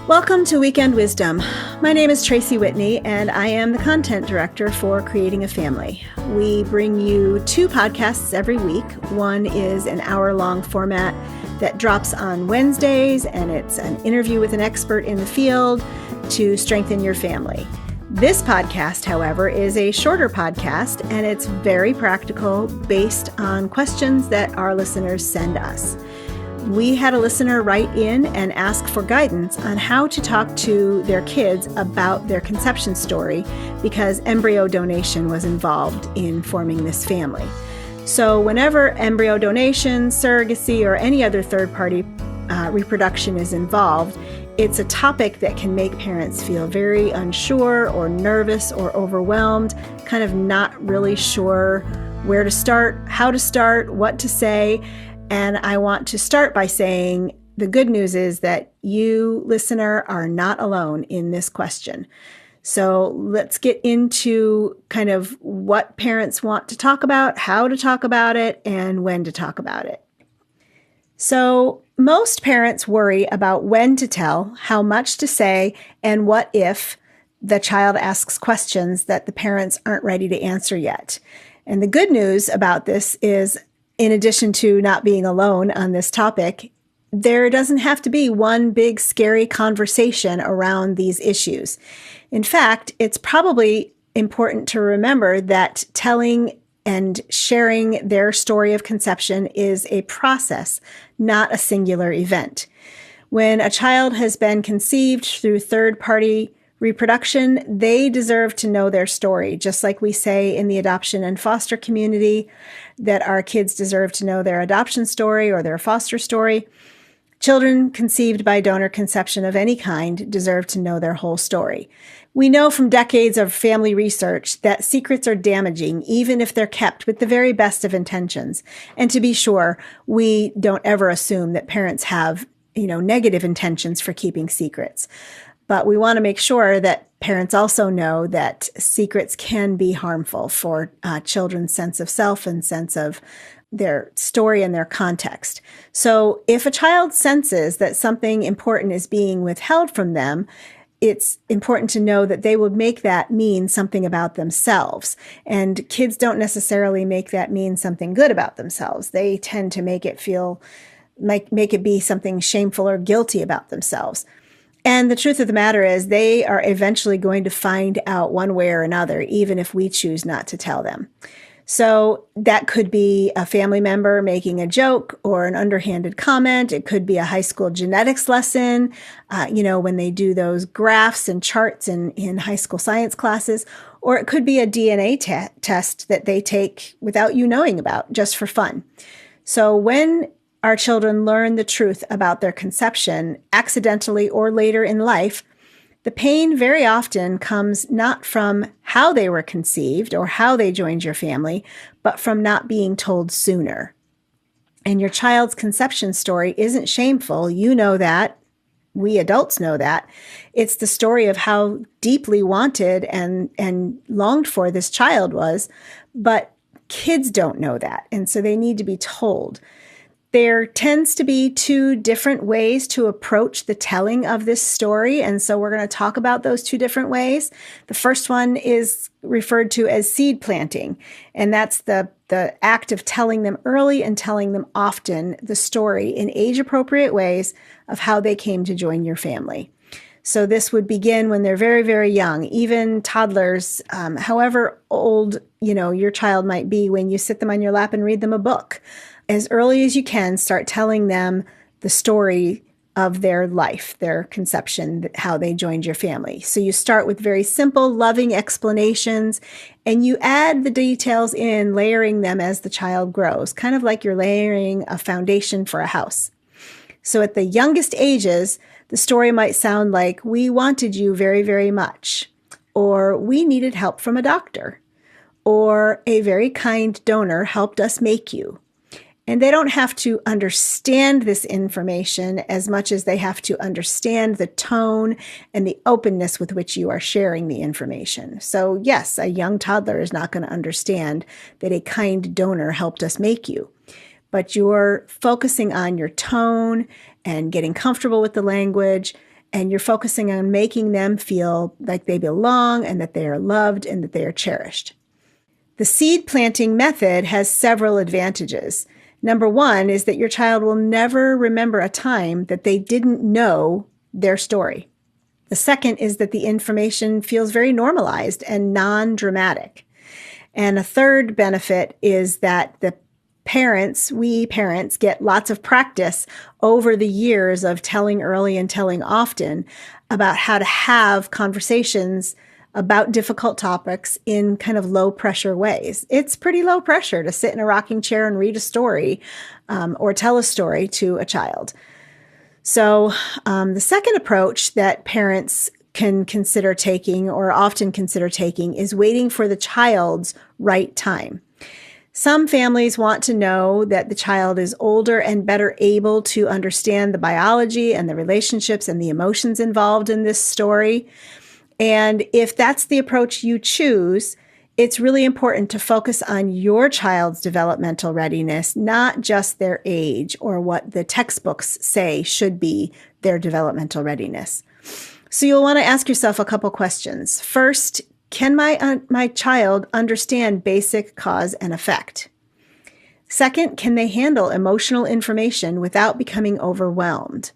Welcome to Weekend Wisdom. My name is Tracy Whitney, and I am the content director for Creating a Family. We bring you 2 podcasts every week. One is an hour-long format that drops on Wednesdays, and it's an interview with an expert in the field to strengthen your family. This podcast, however, is a shorter podcast, and it's very practical based on questions that our listeners send us. We had a listener write in and ask for guidance on how to talk to their kids about their conception story because embryo donation was involved in forming this family. So whenever embryo donation, surrogacy, or any other third-party reproduction is involved, it's a topic that can make parents feel very unsure or nervous or overwhelmed, kind of not really sure where to start, how to start, what to say. And I want to start by saying the good news is that you, listener, are not alone in this question. So let's get into kind of what parents want to talk about, how to talk about it, and when to talk about it. So most parents worry about when to tell, how much to say, and what if the child asks questions that the parents aren't ready to answer yet. And the good news about this is, in addition to not being alone on this topic, there doesn't have to be one big scary conversation around these issues. In fact, it's probably important to remember that telling and sharing their story of conception is a process, not a singular event. When a child has been conceived through third-party reproduction, they deserve to know their story, just like we say in the adoption and foster community that our kids deserve to know their adoption story or their foster story. Children conceived by donor conception of any kind deserve to know their whole story. We know from decades of family research that secrets are damaging, even if they're kept with the very best of intentions. And to be sure, we don't ever assume that parents have, negative intentions for keeping secrets. But we want to make sure that parents also know that secrets can be harmful for children's sense of self and sense of their story and their context. So if a child senses that something important is being withheld from them, it's important to know that they would make that mean something about themselves. And kids don't necessarily make that mean something good about themselves. They tend to make it be something shameful or guilty about themselves. And the truth of the matter is they are eventually going to find out one way or another, even if we choose not to tell them. So that could be a family member making a joke or an underhanded comment. It could be a high school genetics lesson, when they do those graphs and charts in high school science classes. Or it could be a DNA test that they take without you knowing about, just for fun. So when our children learn the truth about their conception, accidentally or later in life, the pain very often comes not from how they were conceived or how they joined your family, but from not being told sooner. And your child's conception story isn't shameful. You know that. We adults know that. It's the story of how deeply wanted and longed for this child was, but kids don't know that. And so they need to be told. There tends to be 2 different ways to approach the telling of this story, and so we're going to talk about those 2 different ways. The first one is referred to as seed planting, and that's the act of telling them early and telling them often the story in age-appropriate ways of how they came to join your family. So this would begin when they're very, very young, even toddlers, however old your child might be when you sit them on your lap and read them a book. As early as you can, start telling them the story of their life, their conception, how they joined your family. So you start with very simple, loving explanations, and you add the details in, layering them as the child grows, kind of like you're layering a foundation for a house. So at the youngest ages, the story might sound like, "We wanted you very, very much," or "We needed help from a doctor," or "A very kind donor helped us make you." And they don't have to understand this information as much as they have to understand the tone and the openness with which you are sharing the information. So yes, a young toddler is not going to understand that a kind donor helped us make you. But you're focusing on your tone and getting comfortable with the language And you're focusing on making them feel like they belong and that they are loved and that they are cherished. The seed planting method has several advantages. Number one is that your child will never remember a time that they didn't know their story. The second is that the information feels very normalized and non-dramatic. And a third benefit is that we parents get lots of practice over the years of telling early and telling often about how to have conversations about difficult topics in kind of low pressure ways. It's pretty low pressure to sit in a rocking chair and read a story or tell a story to a child. So the second approach that parents can consider taking or often consider taking is waiting for the child's right time. Some families want to know that the child is older and better able to understand the biology and the relationships and the emotions involved in this story. And if that's the approach you choose, it's really important to focus on your child's developmental readiness, not just their age or what the textbooks say should be their developmental readiness. So you'll want to ask yourself a couple questions. First, can my child understand basic cause and effect? Second, can they handle emotional information without becoming overwhelmed?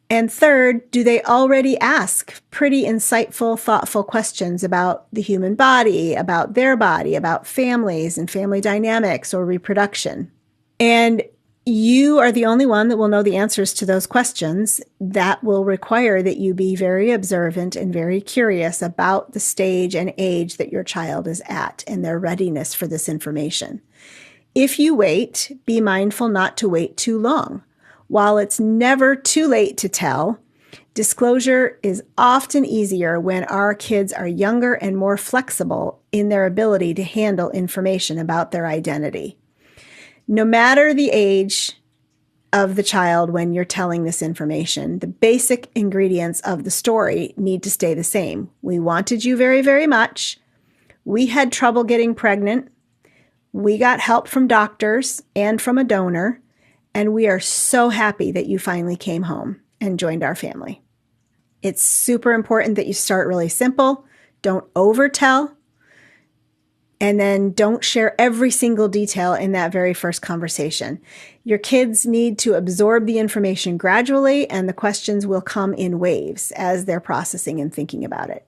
And third, do they already ask pretty insightful, thoughtful questions about the human body, about their body, about families and family dynamics or reproduction? And you are the only one that will know the answers to those questions. That will require that you be very observant and very curious about the stage and age that your child is at and their readiness for this information. If you wait, be mindful not to wait too long. While it's never too late to tell, disclosure is often easier when our kids are younger and more flexible in their ability to handle information about their identity. No matter the age of the child when you're telling this information, the basic ingredients of the story need to stay the same. We wanted you very, very much. We had trouble getting pregnant. We got help from doctors and from a donor. And we are so happy that you finally came home and joined our family. It's super important that you start really simple. Don't overtell. And then don't share every single detail in that very first conversation. Your kids need to absorb the information gradually, and the questions will come in waves as they're processing and thinking about it.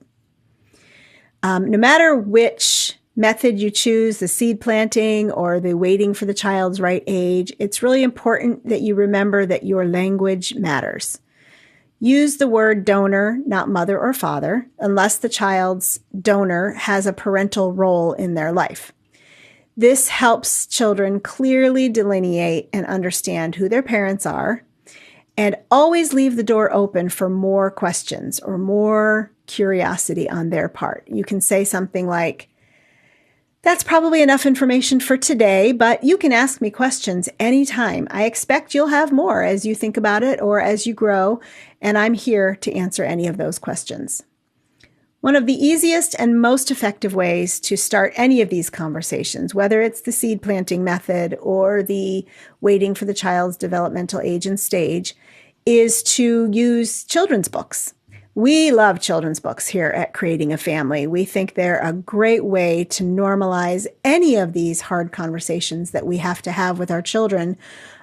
No matter which method you choose, the seed planting or the waiting for the child's right age, it's really important that you remember that your language matters. Use the word donor, not mother or father, unless the child's donor has a parental role in their life. This helps children clearly delineate and understand who their parents are, and always leave the door open for more questions or more curiosity on their part. You can say something like, "That's probably enough information for today, but you can ask me questions anytime. I expect you'll have more as you think about it or as you grow, and I'm here to answer any of those questions." One of the easiest and most effective ways to start any of these conversations, whether it's the seed planting method or the waiting for the child's developmental age and stage, is to use children's books. We love children's books here at Creating a Family. We think they're a great way to normalize any of these hard conversations that we have to have with our children.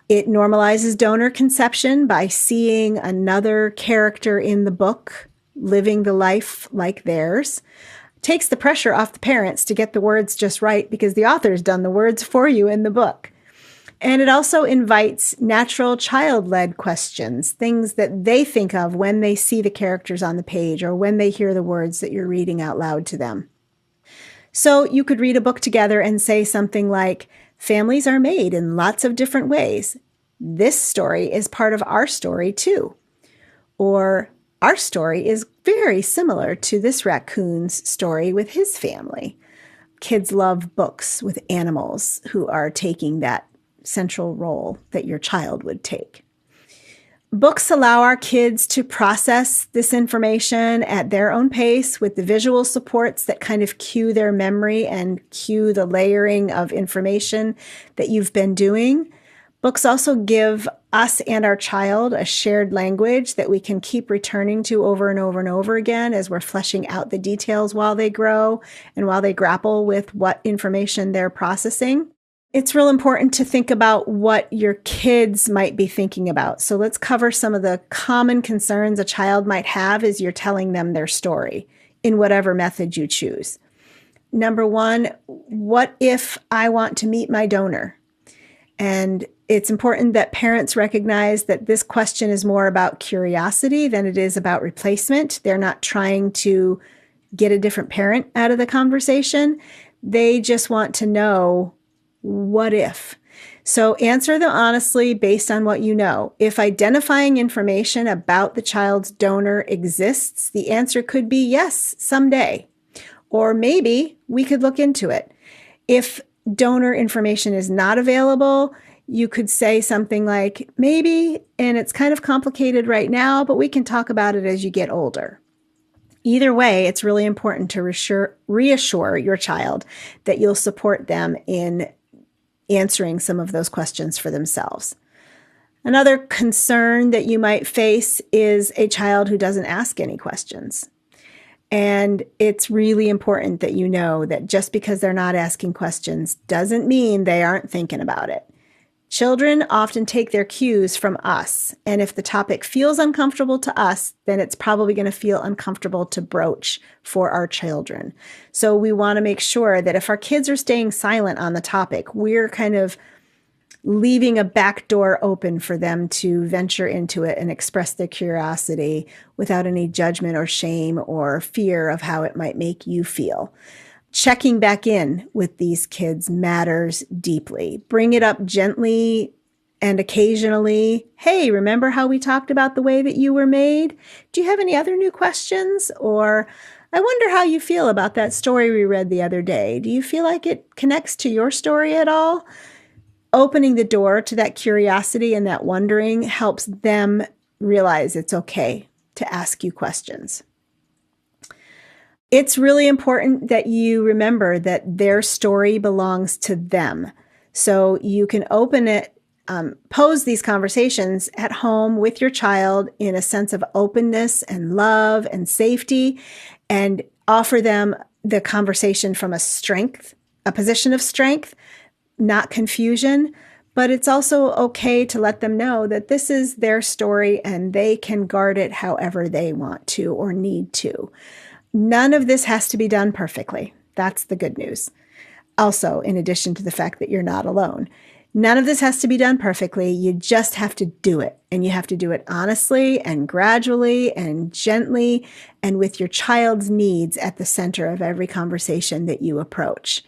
It normalizes donor conception by seeing another character in the book living the life like theirs. Takes the pressure off the parents to get the words just right because the author's done the words for you in the book. And it also invites natural child-led questions, things that they think of when they see the characters on the page or when they hear the words that you're reading out loud to them. So you could read a book together and say something like, "Families are made in lots of different ways. This story is part of our story too." Or, "Our story is very similar to this raccoon's story with his family." Kids love books with animals who are taking that central role that your child would take. Books allow our kids to process this information at their own pace with the visual supports that kind of cue their memory and cue the layering of information that you've been doing. Books also give us and our child a shared language that we can keep returning to over and over and over again as we're fleshing out the details while they grow and while they grapple with what information they're processing. It's real important to think about what your kids might be thinking about. So let's cover some of the common concerns a child might have as you're telling them their story in whatever method you choose. Number one, what if I want to meet my donor? And it's important that parents recognize that this question is more about curiosity than it is about replacement. They're not trying to get a different parent out of the conversation. They just want to know, what if? So answer them honestly based on what you know. If identifying information about the child's donor exists, the answer could be yes, someday. Or maybe we could look into it. If donor information is not available, you could say something like, maybe, and it's kind of complicated right now, but we can talk about it as you get older. Either way, it's really important to reassure your child that you'll support them in answering some of those questions for themselves. Another concern that you might face is a child who doesn't ask any questions. And it's really important that you know that just because they're not asking questions doesn't mean they aren't thinking about it. Children often take their cues from us. And if the topic feels uncomfortable to us, then it's probably going to feel uncomfortable to broach for our children. So we want to make sure that if our kids are staying silent on the topic, we're kind of leaving a back door open for them to venture into it and express their curiosity without any judgment or shame or fear of how it might make you feel. Checking back in with these kids matters deeply. Bring it up gently and occasionally. Hey, remember how we talked about the way that you were made? Do you have any other new questions? Or I wonder how you feel about that story we read the other day. Do you feel like it connects to your story at all? Opening the door to that curiosity and that wondering helps them realize it's okay to ask you questions. It's really important that you remember that their story belongs to them. So you can open it, pose these conversations at home with your child in a sense of openness and love and safety, and offer them the conversation from a position of strength, not confusion. But it's also okay to let them know that this is their story and they can guard it however they want to or need to. None of this has to be done perfectly. That's the good news. Also, in addition to the fact that you're not alone, none of this has to be done perfectly. You just have to do it. And you have to do it honestly and gradually and gently and with your child's needs at the center of every conversation that you approach.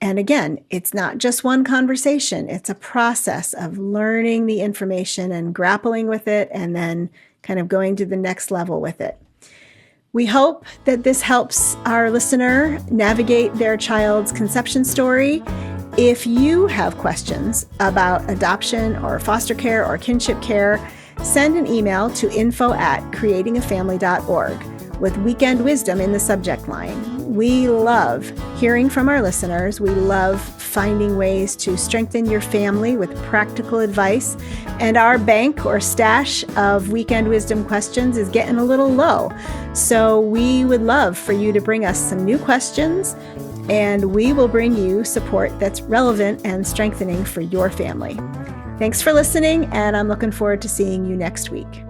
And again, it's not just one conversation. It's a process of learning the information and grappling with it and then kind of going to the next level with it. We hope that this helps our listener navigate their child's conception story. If you have questions about adoption or foster care or kinship care, send an email to info@creatingafamily.org with Weekend Wisdom in the subject line. We love hearing from our listeners. We love finding ways to strengthen your family with practical advice. And our bank or stash of Weekend Wisdom questions is getting a little low. So we would love for you to bring us some new questions, and we will bring you support that's relevant and strengthening for your family. Thanks for listening, and I'm looking forward to seeing you next week.